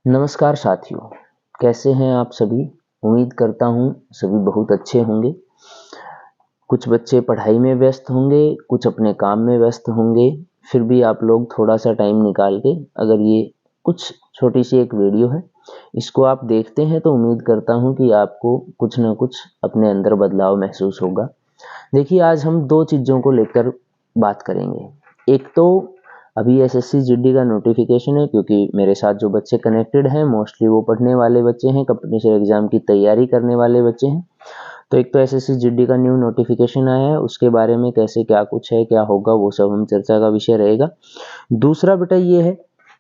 नमस्कार साथियों, कैसे हैं आप सभी। उम्मीद करता हूँ सभी बहुत अच्छे होंगे। कुछ बच्चे पढ़ाई में व्यस्त होंगे, कुछ अपने काम में व्यस्त होंगे। फिर भी आप लोग थोड़ा सा टाइम निकाल के अगर ये कुछ छोटी सी एक वीडियो है, इसको आप देखते हैं तो उम्मीद करता हूँ कि आपको कुछ ना कुछ अपने अंदर बदलाव महसूस होगा। देखिए, आज हम दो चीज़ों को लेकर बात करेंगे। एक तो अभी एसएससी जीडी का नोटिफिकेशन है, क्योंकि मेरे साथ जो बच्चे कनेक्टेड हैं मोस्टली वो पढ़ने वाले बच्चे हैं, कंपटीशन एग्जाम की तैयारी करने वाले बच्चे हैं। तो एक तो एसएससी जीडी का न्यू नोटिफिकेशन आया है, उसके बारे में कैसे क्या कुछ है, क्या होगा, वो सब हम चर्चा का विषय रहेगा। दूसरा बेटा ये है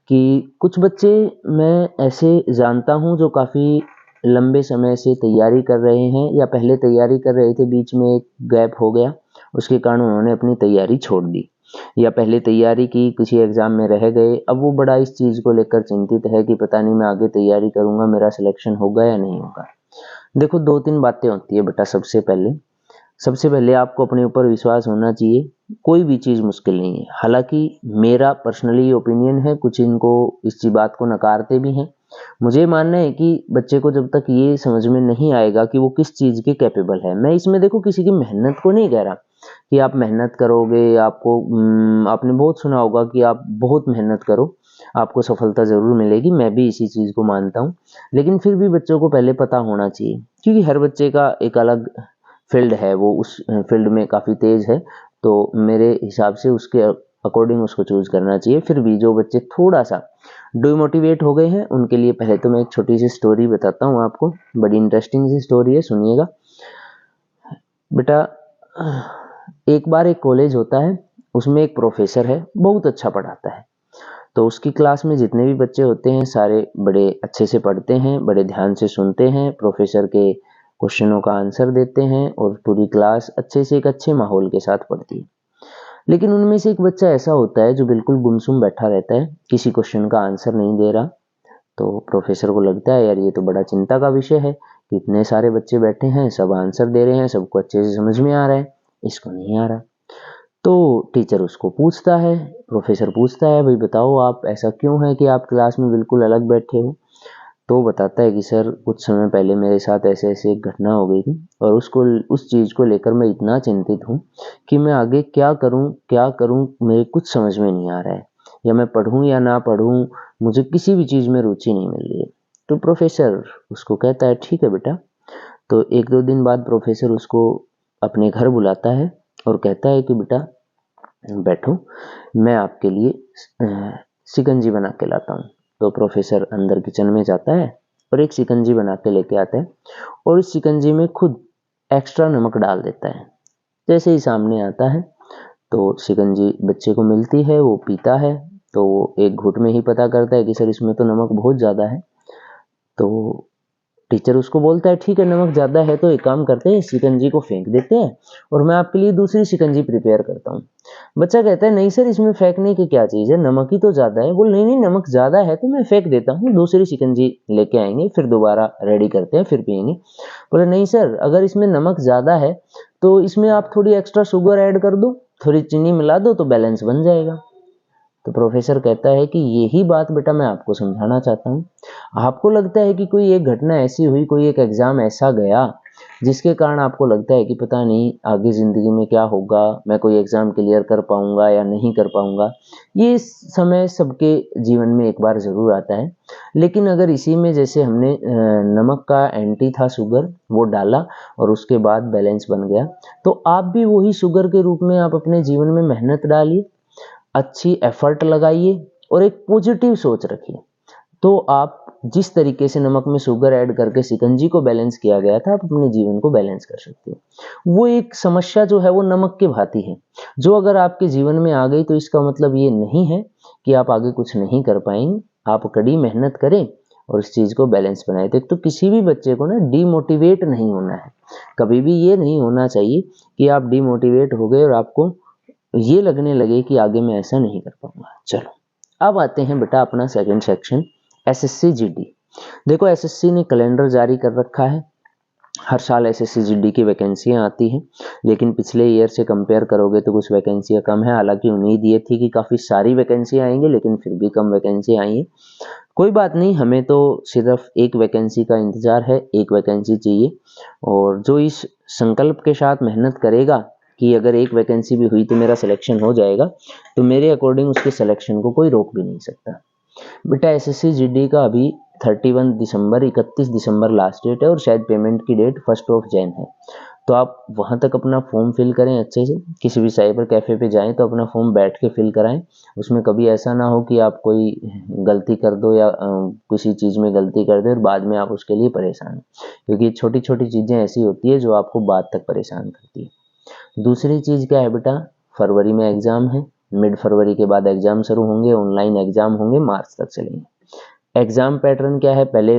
कि कुछ बच्चे मैं ऐसे जानता हूँ जो काफ़ी लंबे समय से तैयारी कर रहे हैं या पहले तैयारी कर रहे थे, बीच में एक गैप हो गया, उसके कारण उन्होंने अपनी तैयारी छोड़ दी, या पहले तैयारी की किसी एग्ज़ाम में रह गए। अब वो बड़ा इस चीज़ को लेकर चिंतित है कि पता नहीं मैं आगे तैयारी करूँगा, मेरा सिलेक्शन होगा या नहीं होगा। देखो, दो तीन बातें होती है बेटा। सबसे पहले आपको अपने ऊपर विश्वास होना चाहिए। कोई भी चीज़ मुश्किल नहीं है। हालांकि मेरा पर्सनली ओपिनियन है, कुछ इनको इस चीज बात को नकारते भी हैं। मुझे मानना है कि बच्चे को जब तक ये समझ में नहीं आएगा कि वो किस चीज़ के कैपेबल है, मैं इसमें देखो किसी की मेहनत को नहीं कह रहा कि आप मेहनत करोगे, आपने बहुत सुना होगा कि आप बहुत मेहनत करो आपको सफलता ज़रूर मिलेगी। मैं भी इसी चीज़ को मानता हूँ, लेकिन फिर भी बच्चों को पहले पता होना चाहिए, क्योंकि हर बच्चे का एक अलग फील्ड है, वो उस फील्ड में काफ़ी तेज है, तो मेरे हिसाब से उसके अकॉर्डिंग उसको चूज करना चाहिए। फिर भी जो बच्चे थोड़ा सा डिमोटिवेट हो गए हैं, उनके लिए पहले तो मैं एक छोटी सी स्टोरी बताता हूँ आपको। बड़ी इंटरेस्टिंग सी स्टोरी है, सुनिएगा बेटा। एक बार एक कॉलेज होता है, उसमें एक प्रोफेसर है, बहुत अच्छा पढ़ाता है। तो उसकी क्लास में जितने भी बच्चे होते हैं सारे बड़े अच्छे से पढ़ते हैं, बड़े ध्यान से सुनते हैं, प्रोफेसर के क्वेश्चनों का आंसर देते हैं, और पूरी क्लास अच्छे से एक अच्छे माहौल के साथ पढ़ती है। लेकिन उनमें से एक बच्चा ऐसा होता है जो बिल्कुल गुमसुम बैठा रहता है, किसी क्वेश्चन का आंसर नहीं दे रहा। तो प्रोफेसर को लगता है यार ये तो बड़ा चिंता का विषय है कि इतने सारे बच्चे बैठे हैं, सब आंसर दे रहे हैं, सबको अच्छे से समझ में आ रहा है, इसको नहीं आ रहा। तो टीचर उसको पूछता है, प्रोफेसर पूछता है, भाई बताओ आप ऐसा क्यों है कि आप क्लास में बिल्कुल अलग बैठे हो। तो बताता है कि सर कुछ समय पहले मेरे साथ ऐसे ऐसे एक घटना हो गई थी, और उस चीज़ को लेकर मैं इतना चिंतित हूँ कि मैं आगे क्या करूँ, मेरे कुछ समझ में नहीं आ रहा है, या मैं पढ़ूँ या ना पढ़ूँ, मुझे किसी भी चीज़ में रुचि नहीं मिल रही है। तो प्रोफेसर उसको कहता है ठीक है बेटा। तो एक दो दिन बाद प्रोफेसर उसको अपने घर बुलाता है और कहता है कि बेटा बैठो, मैं आपके लिए शिकंजी बना के लाता हूँ। तो प्रोफेसर अंदर किचन में जाता है और एक शिकंजी बना के लेके आता है, और इस शिकंजी में खुद एक्स्ट्रा नमक डाल देता है। जैसे ही सामने आता है तो शिकंजी बच्चे को मिलती है, वो पीता है। तो वो एक घूंट में ही पता करता है कि सर इसमें तो नमक बहुत ज़्यादा है। तो टीचर उसको बोलता है ठीक है, नमक ज़्यादा है तो एक काम करते हैं, शिकंजी को फेंक देते हैं और मैं आपके लिए दूसरी शिकंजी प्रिपेयर करता हूँ। बच्चा कहता है नहीं सर, इसमें फेंकने की क्या चीज़ है, नमक ही तो ज़्यादा है। बोल नहीं नहीं, नमक ज़्यादा है तो मैं फेंक देता हूँ, दूसरी शिकंजी लेके आएंगे, फिर दोबारा रेडी करते हैं, फिर पियेंगे। बोले नहीं सर, अगर इसमें नमक ज़्यादा है तो इसमें आप थोड़ी एक्स्ट्रा शुगर ऐड कर दो, थोड़ी चीनी मिला दो तो बैलेंस बन जाएगा। तो प्रोफेसर कहता है कि यही बात बेटा मैं आपको समझाना चाहता हूँ। आपको लगता है कि कोई एक घटना ऐसी हुई, कोई एक एग्जाम ऐसा गया जिसके कारण आपको लगता है कि पता नहीं आगे ज़िंदगी में क्या होगा, मैं कोई एग्ज़ाम क्लियर कर पाऊंगा या नहीं कर पाऊंगा। ये समय सबके जीवन में एक बार ज़रूर आता है। लेकिन अगर इसी में जैसे हमने नमक का एंटी था शुगर, वो डाला और उसके बाद बैलेंस बन गया, तो आप भी वही शुगर के रूप में आप अपने जीवन में मेहनत डालिए, अच्छी एफर्ट लगाइए और एक पॉजिटिव सोच रखिए। तो आप जिस तरीके से नमक में शुगर ऐड करके शिकंजी को बैलेंस किया गया था, आप अपने जीवन को बैलेंस कर सकते हो। वो एक समस्या जो है वो नमक के भांति है, जो अगर आपके जीवन में आ गई तो इसका मतलब ये नहीं है कि आप आगे कुछ नहीं कर पाएंगे। आप कड़ी मेहनत करें और इस चीज को बैलेंस बनाए। तो किसी भी बच्चे को ना डिमोटिवेट नहीं होना है। कभी भी ये नहीं होना चाहिए कि आप डिमोटिवेट हो गए और आपको ये लगने लगे कि आगे मैं ऐसा नहीं कर पाऊंगा। चलो, अब आते हैं बेटा अपना सेकंड सेक्शन, एसएससी जीडी। देखो, एसएससी ने कैलेंडर जारी कर रखा है हर साल एसएससी जीडी की वैकेंसियाँ आती हैं, लेकिन पिछले ईयर से कंपेयर करोगे तो कुछ वैकेंसियाँ कम है। हालांकि उम्मीद ये थी कि काफ़ी सारी वैकेंसियाँ आएंगी, लेकिन फिर भी कम वैकेंसियाँ आई हैं। कोई बात नहीं, हमें तो सिर्फ एक वैकेंसी का इंतज़ार है, एक वैकेंसी चाहिए। और जो इस संकल्प के साथ मेहनत करेगा कि अगर एक वैकेंसी भी हुई तो मेरा सिलेक्शन हो जाएगा, तो मेरे अकॉर्डिंग उसके सिलेक्शन को कोई रोक भी नहीं सकता। बेटा एसएससी जीडी का अभी 31 दिसंबर लास्ट डेट है, और शायद पेमेंट की डेट 1 जैन है। तो आप वहाँ तक अपना फॉर्म फिल करें अच्छे से, किसी भी साइबर कैफ़े पे जाएं तो अपना फॉर्म बैठ के फिल कराएं। उसमें कभी ऐसा ना हो कि आप कोई गलती कर दो या किसी चीज़ में गलती कर दे और बाद में आप उसके लिए परेशान हो, क्योंकि छोटी छोटी चीज़ें ऐसी होती है जो आपको बाद तक परेशान करती है। दूसरी चीज़ क्या है बेटा, फरवरी में एग्ज़ाम है, मिड फरवरी के बाद एग्ज़ाम शुरू होंगे, ऑनलाइन एग्ज़ाम होंगे, मार्च तक चलेंगे। एग्ज़ाम पैटर्न क्या है, पहले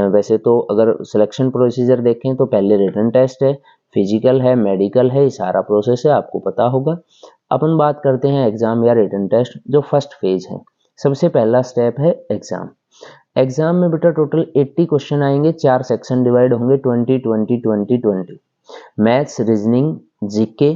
वैसे तो अगर सिलेक्शन प्रोसीजर देखें तो पहले रिटन टेस्ट है, फिजिकल है, मेडिकल है, ये सारा प्रोसेस है, आपको पता होगा। अपन बात करते हैं एग्ज़ाम या रिटन टेस्ट, जो फर्स्ट फेज है। सबसे पहला स्टेप है एग्ज़ाम। एग्ज़ाम में बेटा टोटल 80 क्वेश्चन आएंगे, 4 सेक्शन डिवाइड होंगे, 20 मैथ्स, रीजनिंग, जीके,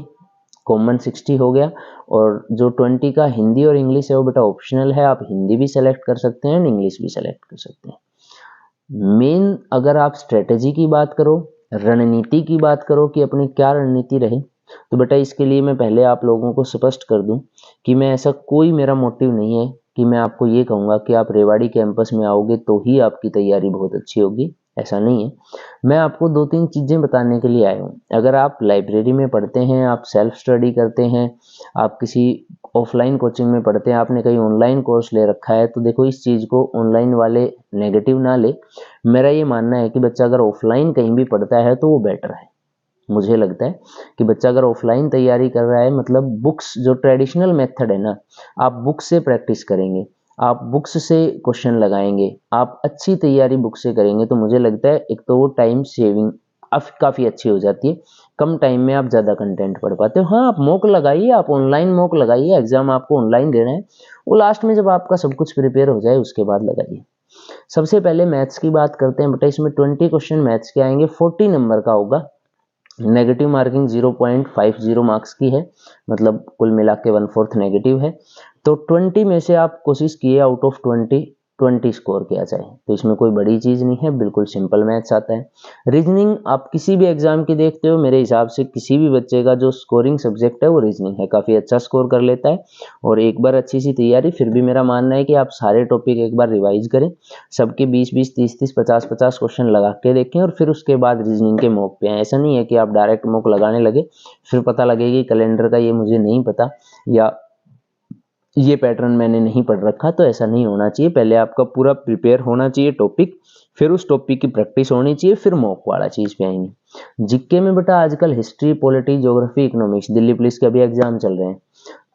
कॉमन 60 हो गया। और जो 20 का हिंदी और इंग्लिश है वो बेटा ऑप्शनल है, आप हिंदी भी सेलेक्ट कर सकते हैं, इंग्लिश भी सेलेक्ट कर सकते हैं। मेन अगर आप स्ट्रेटेजी की बात करो, रणनीति की बात करो कि अपनी क्या रणनीति रहे, तो बेटा इसके लिए मैं पहले आप लोगों को स्पष्ट कर दूं कि मैं ऐसा कोई मेरा मोटिव नहीं है कि मैं आपको ये कहूँगा कि आप रेवाड़ी कैंपस में आओगे तो ही आपकी तैयारी बहुत अच्छी होगी, ऐसा नहीं है। मैं आपको 2-3 चीज़ें बताने के लिए आया हूँ। अगर आप लाइब्रेरी में पढ़ते हैं, आप सेल्फ स्टडी करते हैं, आप किसी ऑफलाइन कोचिंग में पढ़ते हैं, आपने कहीं ऑनलाइन कोर्स ले रखा है, तो देखो इस चीज़ को ऑनलाइन वाले नेगेटिव ना ले। मेरा ये मानना है कि बच्चा अगर ऑफलाइन कहीं भी पढ़ता है तो वो बेटर है। मुझे लगता है कि बच्चा अगर ऑफलाइन तैयारी कर रहा है, मतलब बुक्स जो ट्रेडिशनल मेथड है ना, आप बुक से प्रैक्टिस करेंगे, आप बुक्स से क्वेश्चन लगाएंगे, आप अच्छी तैयारी बुक से करेंगे, तो मुझे लगता है एक तो वो टाइम सेविंग काफ़ी अच्छी हो जाती है। कम टाइम में आप ज़्यादा कंटेंट पढ़ पाते हो। हाँ, आप मॉक लगाइए, आप ऑनलाइन मॉक लगाइए, एग्जाम आपको ऑनलाइन देना है, वो लास्ट में जब आपका सब कुछ प्रिपेयर हो जाए उसके बाद लगाइए। सबसे पहले मैथ्स की बात करते हैं बेटा, इसमें 20 क्वेश्चन मैथ्स के आएंगे, 40 नंबर का होगा। नेगेटिव मार्किंग 0.50 मार्क्स की है, मतलब कुल मिला के 1/4 नेगेटिव है। तो 20 में से आप कोशिश किए आउट ऑफ 20 स्कोर किया जाए, तो इसमें कोई बड़ी चीज़ नहीं है, बिल्कुल सिंपल मैथ्स आता है। रीजनिंग आप किसी भी एग्जाम की देखते हो, मेरे हिसाब से किसी भी बच्चे का जो स्कोरिंग सब्जेक्ट है वो रीजनिंग है, काफ़ी अच्छा स्कोर कर लेता है। और एक बार अच्छी सी तैयारी, फिर भी मेरा मानना है कि आप सारे टॉपिक एक बार रिवाइज करें, सबके 20-20, 30-30, 50-50 क्वेश्चन लगा के देखें, और फिर उसके बाद रीजनिंग के मॉक पे आए। ऐसा नहीं है कि आप डायरेक्ट मॉक लगाने लगे, फिर पता लगेगी कैलेंडर का ये मुझे नहीं पता या ये पैटर्न मैंने नहीं पढ़ रखा, तो ऐसा नहीं होना चाहिए। पहले आपका पूरा प्रिपेयर होना चाहिए टॉपिक, फिर उस टॉपिक की प्रैक्टिस होनी चाहिए, फिर मॉक वाला चीज़ पे आएंगे। जीके में बेटा आजकल history, polity, geography, economics, Delhi police के अभी एग्जाम चल रहे हैं,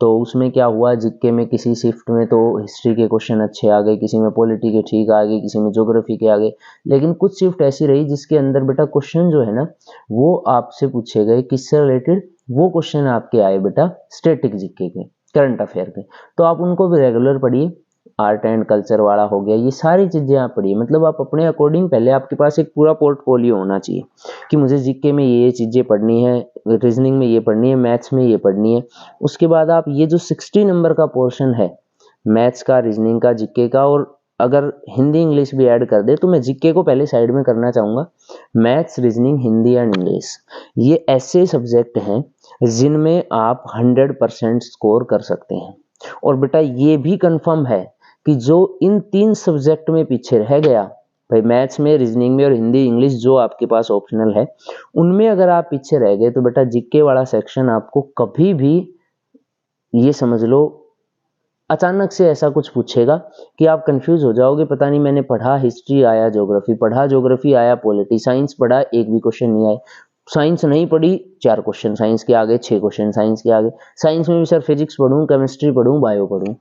तो उसमें क्या हुआ, जीके में किसी शिफ्ट में तो हिस्ट्री के क्वेश्चन अच्छे आ गए, किसी में पॉलिटी के ठीक आ गए, किसी में ज्योग्राफी के आ गए। लेकिन कुछ शिफ्ट ऐसी रही जिसके अंदर बेटा क्वेश्चन जो है ना वो आपसे पूछे गए किससे रिलेटेड, वो क्वेश्चन आपके आए बेटा स्टैटिक जीके के, करंट अफेयर के। तो आप उनको भी रेगुलर पढ़िए। आर्ट एंड कल्चर वाला हो गया, ये सारी चीज़ें आप पढ़िए। मतलब आप अपने अकॉर्डिंग, पहले आपके पास एक पूरा पोर्टफोलियो होना चाहिए कि मुझे जीके में ये चीज़ें पढ़नी है, रीजनिंग में ये पढ़नी है, मैथ्स में ये पढ़नी है। उसके बाद आप ये जो 60 नंबर का पोर्शन है मैथ्स का, रीजनिंग का, जीके का, और अगर हिंदी इंग्लिश भी ऐड कर दे, तो मैं जीके को पहले साइड में करना चाहूँगा। Maths, reasoning, Hindi and English, ये ऐसे सब्जेक्ट हैं जिनमें आप 100% स्कोर कर सकते हैं। और बेटा ये भी कंफर्म है कि जो इन 3 सब्जेक्ट में पीछे रह गया, भाई मैथ्स में, रीजनिंग में और हिंदी इंग्लिश जो आपके पास ऑप्शनल है, उनमें अगर आप पीछे रह गए तो बेटा जीके वाला सेक्शन आपको कभी भी, ये समझ लो, अचानक से ऐसा कुछ पूछेगा कि आप कंफ्यूज हो जाओगे, पता नहीं मैंने पढ़ा हिस्ट्री आया ज्योग्राफी, पढ़ा ज्योग्राफी आया पॉलिटी, साइंस पढ़ा एक भी क्वेश्चन नहीं आए, साइंस नहीं पढ़ी 4 क्वेश्चन साइंस के आगे, 6 क्वेश्चन साइंस के आगे, साइंस में भी सर फिजिक्स पढ़ूं, केमिस्ट्री पढ़ूं, बायो पढ़ूं,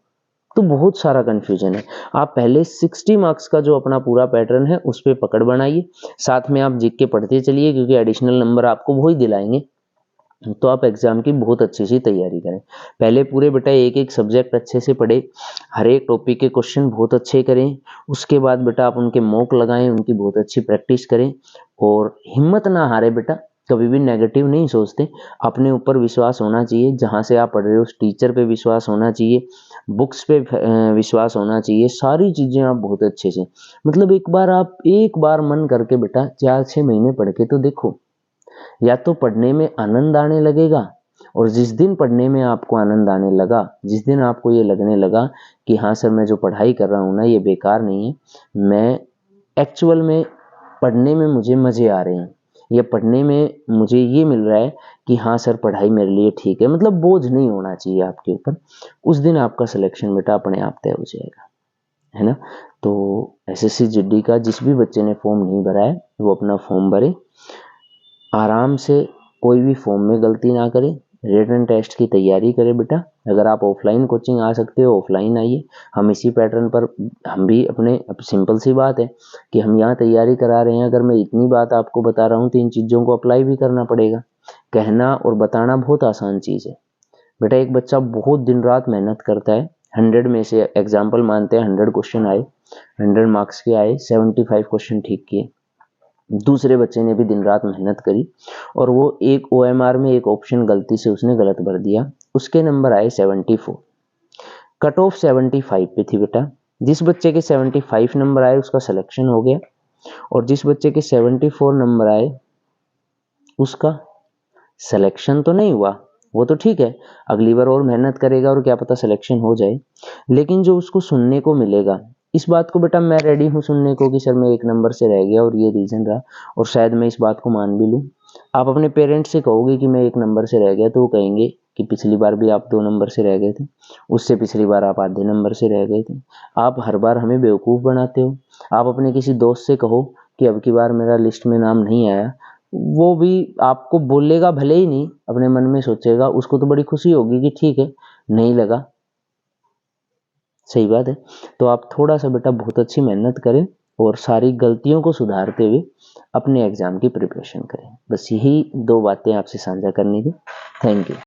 तो बहुत सारा कंफ्यूजन है। आप पहले 60 मार्क्स का जो अपना पूरा पैटर्न है उस पर पकड़ बनाइए, साथ में आप जीके पढ़ते चलिए, क्योंकि एडिशनल नंबर आपको वही दिलाएंगे। तो आप एग्जाम की बहुत अच्छी सी तैयारी करें। पहले पूरे बेटा एक एक सब्जेक्ट अच्छे से पढ़े, हर एक टॉपिक के क्वेश्चन बहुत अच्छे करें। उसके बाद बेटा आप उनके मॉक लगाएं, उनकी बहुत अच्छी प्रैक्टिस करें और हिम्मत ना हारे बेटा, कभी भी नेगेटिव नहीं सोचते। अपने ऊपर विश्वास होना चाहिए, जहाँ से आप पढ़ रहे हो उस टीचर पे विश्वास होना चाहिए, बुक्स पे विश्वास होना चाहिए। सारी चीज़ें आप बहुत अच्छे से, मतलब एक बार मन करके बेटा 4-6 महीने पढ़ के तो देखो, या तो पढ़ने में आनंद आने लगेगा, और जिस दिन पढ़ने में आपको आनंद आने लगा, जिस दिन आपको ये लगने लगा कि हाँ सर मैं जो पढ़ाई कर रहा हूँ ना ये बेकार नहीं है, मैं एक्चुअल में पढ़ने में मुझे मज़े आ रहे हैं, या पढ़ने में मुझे ये मिल रहा है कि हाँ सर पढ़ाई मेरे लिए ठीक है, मतलब बोझ नहीं होना चाहिए आपके ऊपर, उस दिन आपका सिलेक्शन बेटा अपने आप तय हो जाएगा, है ना। तो एसएससी जीडी का जिस भी बच्चे ने फॉर्म नहीं भरा है वो अपना फॉर्म भरे, आराम से, कोई भी फॉर्म में गलती ना करें, रिटन टेस्ट की तैयारी करें बेटा। अगर आप ऑफलाइन कोचिंग आ सकते हो ऑफलाइन आइए, हम इसी पैटर्न पर हम भी अपने, सिंपल सी बात है कि हम यहाँ तैयारी करा रहे हैं। अगर मैं इतनी बात आपको बता रहा हूँ तो इन चीज़ों को अप्लाई भी करना पड़ेगा। कहना और बताना बहुत आसान चीज़ है बेटा। एक बच्चा बहुत दिन रात मेहनत करता है, 100 में से एग्जाम्पल मानते हैं 100 क्वेश्चन आए, 100 मार्क्स के आए, 75 क्वेश्चन ठीक किए। दूसरे बच्चे ने भी दिन रात मेहनत करी और वो एक ओएमआर में एक ऑप्शन गलती से उसने गलत भर दिया, उसके नंबर आए 74, कट ऑफ 75 पे थी बेटा। जिस बच्चे के 75 नंबर आए उसका सिलेक्शन हो गया, और जिस बच्चे के 74 नंबर आए उसका सिलेक्शन तो नहीं हुआ, वो तो ठीक है, अगली बार और मेहनत करेगा और क्या पता सिलेक्शन हो जाए। लेकिन जो उसको सुनने को मिलेगा, इस बात को बेटा मैं रेडी हूँ सुनने को कि सर मैं 1 नंबर से रह गया और ये रीज़न रहा, और शायद मैं इस बात को मान भी लूँ। आप अपने पेरेंट्स से कहोगे कि मैं 1 नंबर से रह गया तो वो कहेंगे कि पिछली बार भी आप 2 नंबर से रह गए थे, उससे पिछली बार आप आधे नंबर से रह गए थे। आप हर बार हमें बेवकूफ़ बनाते हो। आप अपने किसी दोस्त से कहो कि अब की बार मेरा लिस्ट में नाम नहीं आया, वो भी आपको बोलेगा भले ही नहीं, अपने मन में सोचेगा, उसको तो बड़ी खुशी होगी कि ठीक है नहीं लगा, सही बात है। तो आप थोड़ा सा बेटा बहुत अच्छी मेहनत करें और सारी गलतियों को सुधारते हुए अपने एग्जाम की प्रिपरेशन करें। बस यही 2 बातें आपसे साझा करनी थी। Thank you.